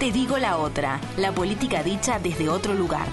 Te digo la otra, la política dicha desde otro lugar.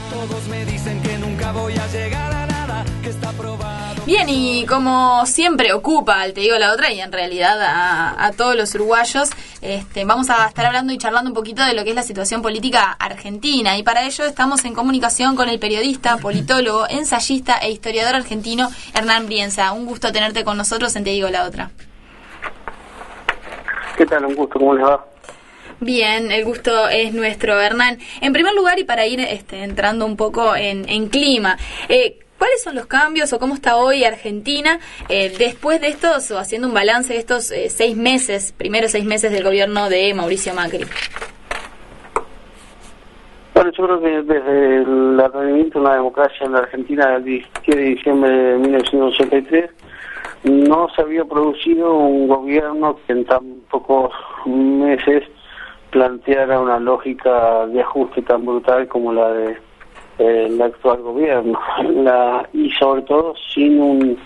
Todos me dicen que nunca voy a llegar a nada, que está probado. Bien, y como siempre ocupa, Te digo la otra, y en realidad a todos los uruguayos, vamos a estar hablando y charlando un poquito de lo que es la situación política argentina, y para ello estamos en comunicación con el periodista, politólogo, ensayista e historiador argentino Hernán Brienza. Un gusto tenerte con nosotros en Te digo la otra. ¿Qué tal? Un gusto, ¿cómo les va? Bien, el gusto es nuestro, Hernán. En primer lugar, y para ir entrando un poco en clima, ¿cuáles son los cambios o cómo está hoy Argentina después de estos, o haciendo un balance de estos primeros 6 meses del gobierno de Mauricio Macri? Bueno, yo creo que desde el advenimiento de la democracia en la Argentina el 17 de diciembre de 1983 no se había producido un gobierno que en tan pocos meses planteara una lógica de ajuste tan brutal como la de el actual gobierno, y sobre todo sin un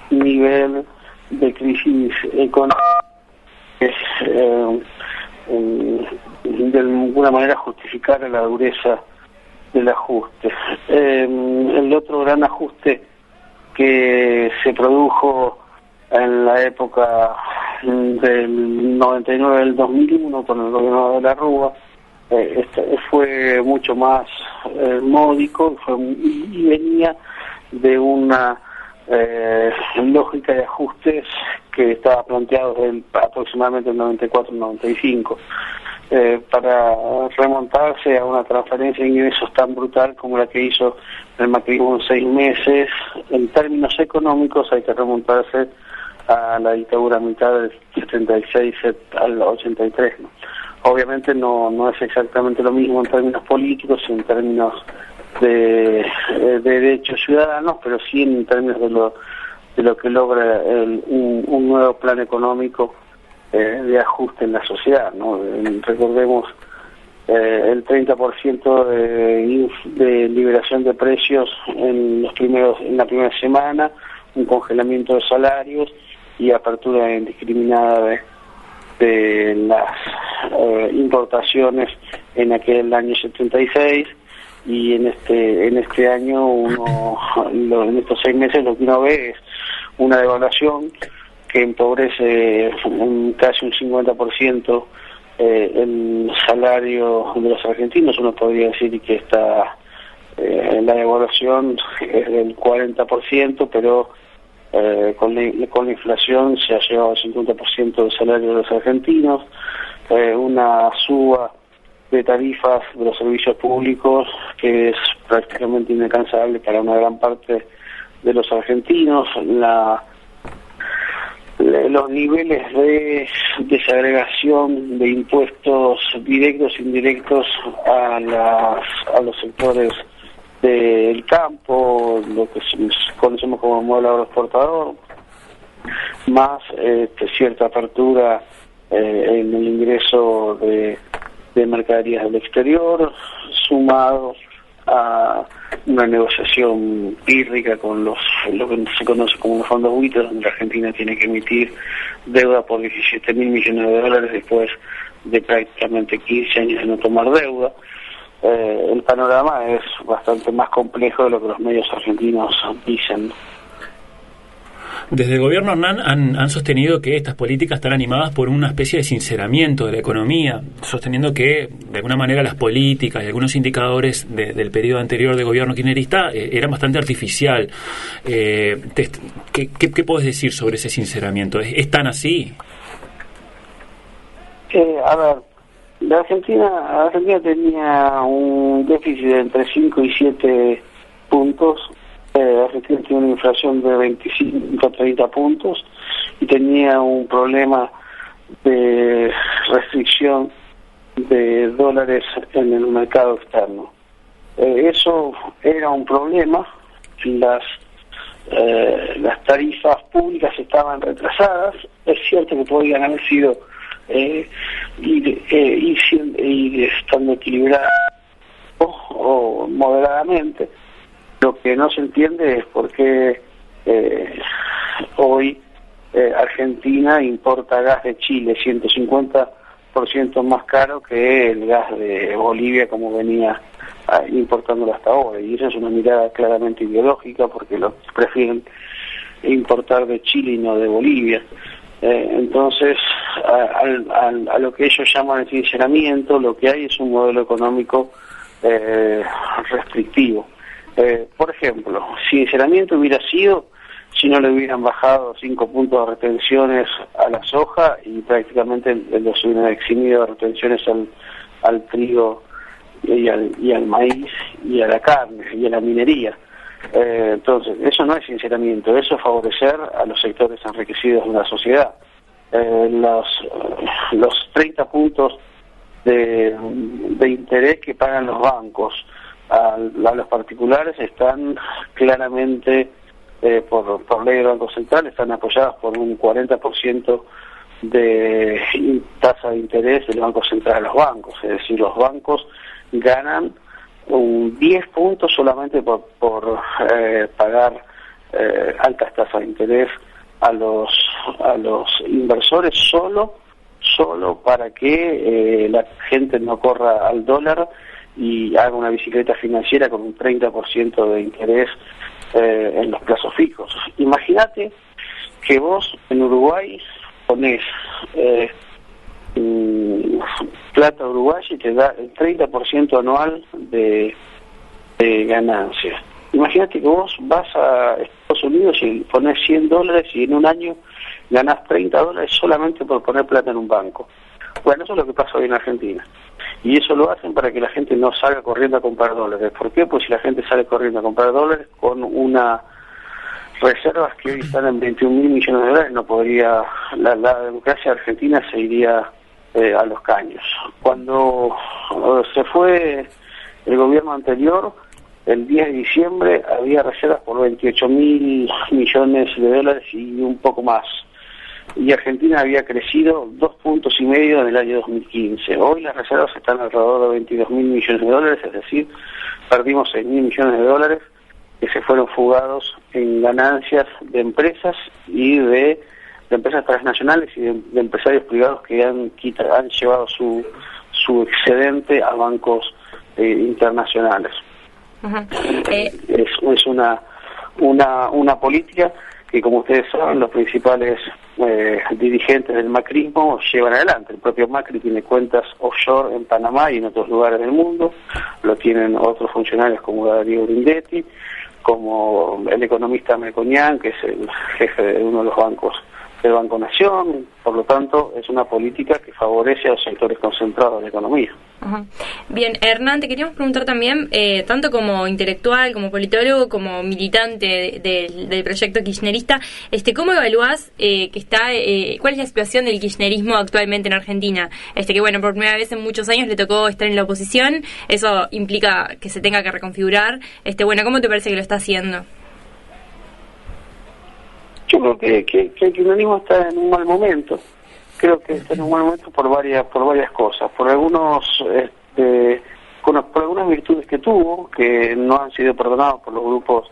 nivel de crisis económica que de alguna manera justificara la dureza del ajuste. El otro gran ajuste que se produjo en la época del 99 al 2001 con el gobierno de la Rúa fue mucho más módico y venía de una lógica de ajustes que estaba planteado desde aproximadamente el 94-95 para remontarse a una transferencia de ingresos tan brutal como la que hizo el macrismo en 6 meses. En términos económicos hay que remontarse a la dictadura mitad del 76 al 83, ¿no? Obviamente no es exactamente lo mismo en términos políticos y en términos de derechos ciudadanos, pero sí en términos de lo que logra un nuevo plan económico de ajuste en la sociedad, ¿no? Recordemos el 30% de liberación de precios en la primera semana, un congelamiento de salarios y apertura indiscriminada de las importaciones en aquel año 76, y en este año en estos 6 meses lo que uno ve es una devaluación que empobrece casi un 50% el salario de los argentinos. Uno podría decir que la devaluación es del 40%, pero con la inflación se ha llevado al 50% del salario de los argentinos, una suba de tarifas de los servicios públicos que es prácticamente inalcanzable para una gran parte de los argentinos, los niveles de desagregación de impuestos directos e indirectos a los sectores del campo, lo que conocemos como modelo agroexportador, más cierta apertura en el ingreso de mercaderías del exterior, sumado a una negociación pírrica con lo que se conoce como los fondos buitres, donde la Argentina tiene que emitir deuda por 17.000 millones de dólares después de prácticamente 15 años de no tomar deuda. El panorama es bastante más complejo de lo que los medios argentinos dicen. Desde el gobierno, Hernán, han sostenido que estas políticas están animadas por una especie de sinceramiento de la economía, sosteniendo que, de alguna manera, las políticas y algunos indicadores del periodo anterior del gobierno kirchnerista eran bastante artificial. ¿Qué podés decir sobre ese sinceramiento? ¿Es tan así? A ver, la Argentina tenía un déficit de entre 5 y 7 puntos. Argentina tiene una inflación de 25-30 puntos y tenía un problema de restricción de dólares en el mercado externo. Eso era un problema. Las tarifas públicas estaban retrasadas. Es cierto que podían haber sido ir estando equilibradas o moderadamente. Lo que no se entiende es por qué hoy Argentina importa gas de Chile 150% 10% más caro que el gas de Bolivia como venía importándolo hasta ahora. Y eso es una mirada claramente ideológica porque lo prefieren importar de Chile y no de Bolivia. Entonces, a lo que ellos llaman el sinceramiento, lo que hay es un modelo económico restrictivo. Por ejemplo, sinceramiento hubiera sido si no le hubieran bajado 5 puntos de retenciones a la soja y prácticamente los hubieran eximido de retenciones al trigo y al maíz y a la carne y a la minería. Entonces, eso no es sinceramiento, eso es favorecer a los sectores enriquecidos de la sociedad. Los 30 puntos de interés que pagan los bancos a los particulares están claramente, por ley del Banco Central, están apoyadas por un 40% de tasa de interés del Banco Central a los bancos. Es decir, los bancos ganan un 10 puntos solamente por pagar altas tasas de interés a los inversores solo para que la gente no corra al dólar y haga una bicicleta financiera con un 30% de interés en los plazos fijos. Imagínate que vos en Uruguay ponés plata uruguaya y te da el 30% anual de ganancia. Imagínate que vos vas a Estados Unidos y pones $100 y en un año ganás $30 solamente por poner plata en un banco. Bueno, eso es lo que pasa hoy en Argentina. Y eso lo hacen para que la gente no salga corriendo a comprar dólares. ¿Por qué? Pues si la gente sale corriendo a comprar dólares con una reservas que hoy están en 21.000 millones de dólares, no podría, la democracia argentina se iría a los caños. Cuando se fue el gobierno anterior, el 10 de diciembre había reservas por 28.000 millones de dólares y un poco más. Y Argentina había crecido 2,5 puntos en el año 2015. Hoy las reservas están alrededor de 22.000 millones de dólares, es decir, perdimos 6.000 millones de dólares que se fueron fugados en ganancias de empresas y de empresas transnacionales y de empresarios privados que han llevado su excedente a bancos internacionales. Es una política que, como ustedes saben, los principales dirigentes del macrismo llevan adelante. El propio Macri tiene cuentas offshore en Panamá y en otros lugares del mundo, lo tienen otros funcionarios como Darío Grindetti, como el economista Melconian, que es el jefe de uno de los bancos del Banco Nación. Por lo tanto, es una política que favorece a los sectores concentrados de la economía. Ajá. Bien, Hernán, te queríamos preguntar también, tanto como intelectual, como politólogo, como militante del proyecto kirchnerista, ¿cómo evaluás que está, cuál es la situación del kirchnerismo actualmente en Argentina? Que bueno, por primera vez en muchos años le tocó estar en la oposición, eso implica que se tenga que reconfigurar. Bueno, ¿cómo te parece que lo está haciendo? Yo creo que el kirchnerismo está en un mal momento. Creo que está en un mal momento por varias cosas, por algunas virtudes que tuvo, que no han sido perdonadas por los grupos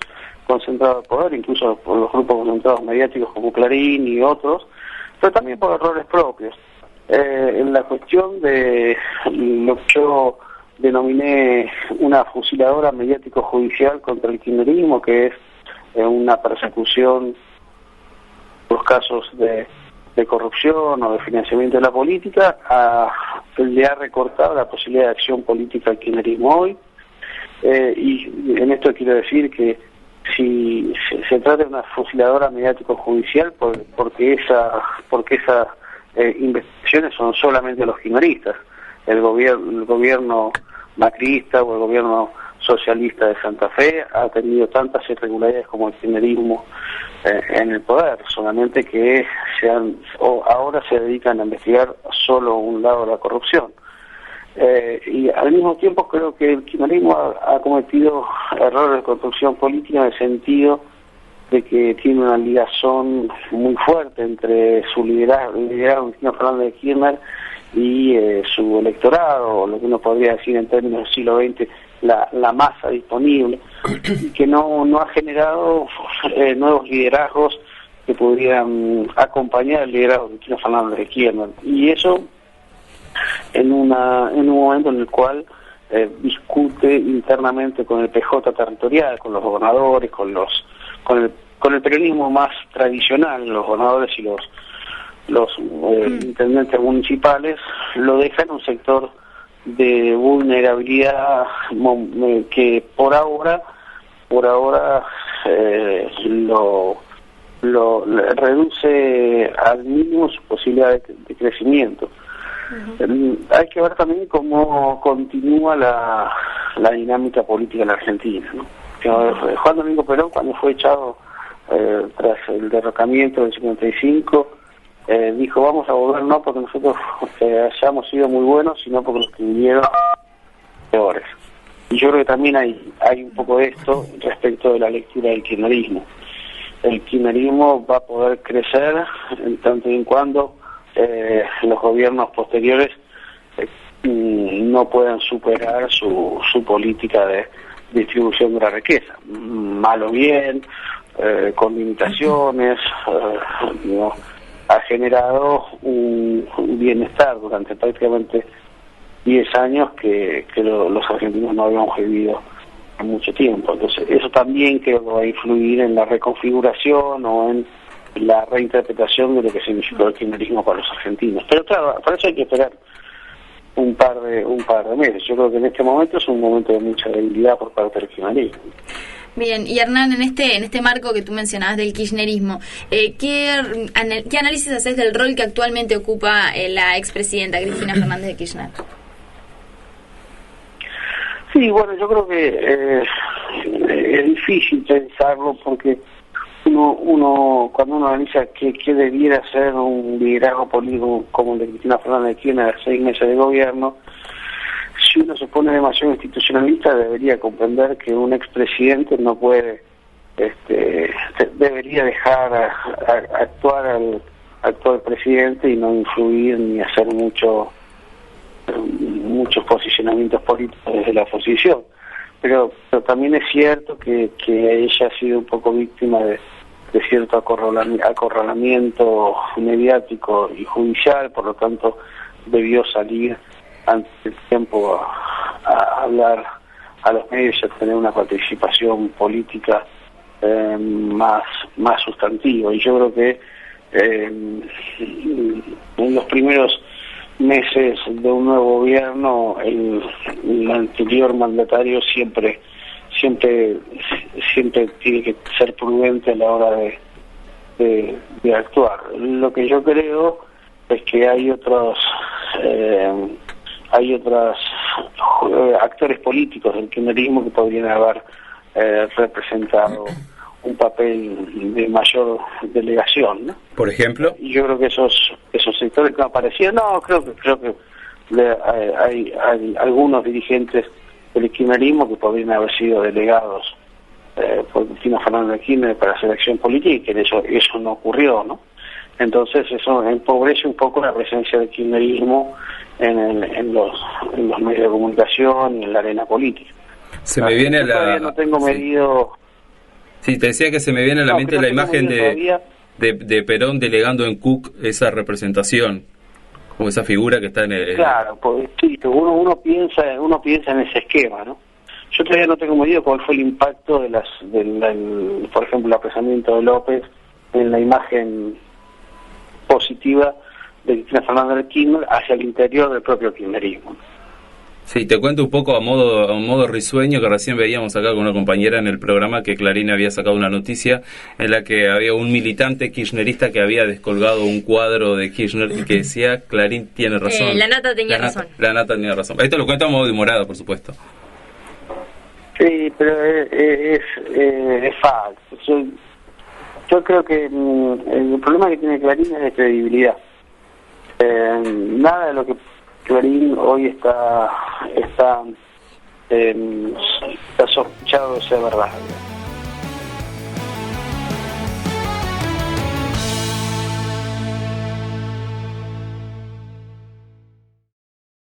concentrados de poder, incluso por los grupos concentrados mediáticos como Clarín y otros, pero también por errores propios. En la cuestión de lo que yo denominé una fusiladora mediático-judicial contra el kirchnerismo, que es una persecución por casos de corrupción o de financiamiento de la política, le ha recortado la posibilidad de acción política al kirchnerismo hoy. Y en esto quiero decir que si se trata de una fusiladora mediático-judicial, porque esas investigaciones son solamente los kirchneristas. El gobierno macrista o el gobierno socialista de Santa Fe ha tenido tantas irregularidades como el kirchnerismo en el poder, solamente que ahora se dedican a investigar solo un lado de la corrupción. Y al mismo tiempo creo que el kirchnerismo ha cometido errores de construcción política en el sentido de que tiene una ligazón muy fuerte entre su liderazgo Cristina Fernández de Kirchner y su electorado, o lo que uno podría decir en términos del siglo XX, la masa disponible, que no ha generado nuevos liderazgos que pudieran acompañar el liderazgo de Cristina Fernández de Kirchner. Y eso en un momento en el cual discute internamente con el PJ territorial, con los gobernadores, con el peronismo más tradicional, los gobernadores y los intendentes municipales, lo deja en un sector de vulnerabilidad que por ahora lo reduce al mínimo su posibilidad de crecimiento. Hay que ver también cómo continúa la dinámica política en la Argentina, ¿no? Juan Domingo Perón, cuando fue echado tras el derrocamiento del 55, dijo: vamos a volver no porque nosotros hayamos sido muy buenos, sino porque los que vinieron peores. Y yo creo que también hay un poco de esto respecto de la lectura del kirchnerismo. El kirchnerismo va a poder crecer en tanto y en cuando los gobiernos posteriores no puedan superar su política de distribución de la riqueza, mal o bien, con limitaciones, ¿no? Ha generado un bienestar durante prácticamente 10 años que los argentinos no habíamos vivido en mucho tiempo. Entonces eso también creo que va a influir en la reconfiguración o en la reinterpretación de lo que significó el kirchnerismo para los argentinos. Pero claro, para eso hay que esperar un par de meses. Yo creo que en este momento es un momento de mucha debilidad por parte del kirchnerismo. Bien, y Hernán, en este marco que tú mencionabas del kirchnerismo, ¿qué análisis haces del rol que actualmente ocupa la expresidenta Cristina Fernández de Kirchner? Sí, bueno, yo creo que es difícil pensarlo porque uno cuando uno analiza qué debiera ser un liderazgo político como el de Cristina Fernández de Kirchner a 6 meses de gobierno, si uno se pone demasiado institucionalista debería comprender que un expresidente no puede, debería dejar actuar al actual presidente y no influir ni hacer muchos posicionamientos políticos desde la oposición. Pero también es cierto que ella ha sido un poco víctima de cierto acorralamiento mediático y judicial, por lo tanto debió salir antes del tiempo a hablar a los medios y a tener una participación política más sustantiva. Y yo creo que en los primeros meses de un nuevo gobierno el anterior mandatario siempre tiene que ser prudente a la hora de actuar. Lo que yo creo es que hay otros actores políticos del kirchnerismo que podrían haber representado un papel de mayor delegación, ¿no? Por ejemplo, y yo creo que esos sectores que aparecían, creo que hay algunos dirigentes del kirchnerismo que podrían haber sido delegados por Cristina Fernández de Kirchner para hacer acción política, y que eso no ocurrió, ¿no? Entonces eso empobrece un poco la presencia del kirchnerismo en los medios de comunicación y en la arena política. Me viene todavía no tengo medido. Sí, te decía que se me viene a la mente la imagen de Perón delegando en Cook esa representación, como esa figura que está en el... Claro, pues, sí, uno piensa en ese esquema, ¿no? Yo todavía no tengo medido cuál fue el impacto por ejemplo, el apresamiento de López en la imagen positiva de Cristina Fernández de Kirchner hacia el interior del propio kirchnerismo. Sí, te cuento un poco a modo risueño que recién veíamos acá con una compañera en el programa que Clarín había sacado una noticia en la que había un militante kirchnerista que había descolgado un cuadro de Kirchner y que decía: Clarín tiene razón. La Nata tenía razón. La Nata tenía razón. Esto lo cuento a modo de humorado, por supuesto. Sí, pero es falso. Yo creo que el problema que tiene Clarín es de credibilidad. Nada de lo que Clarín hoy está sospechado de ser verdad.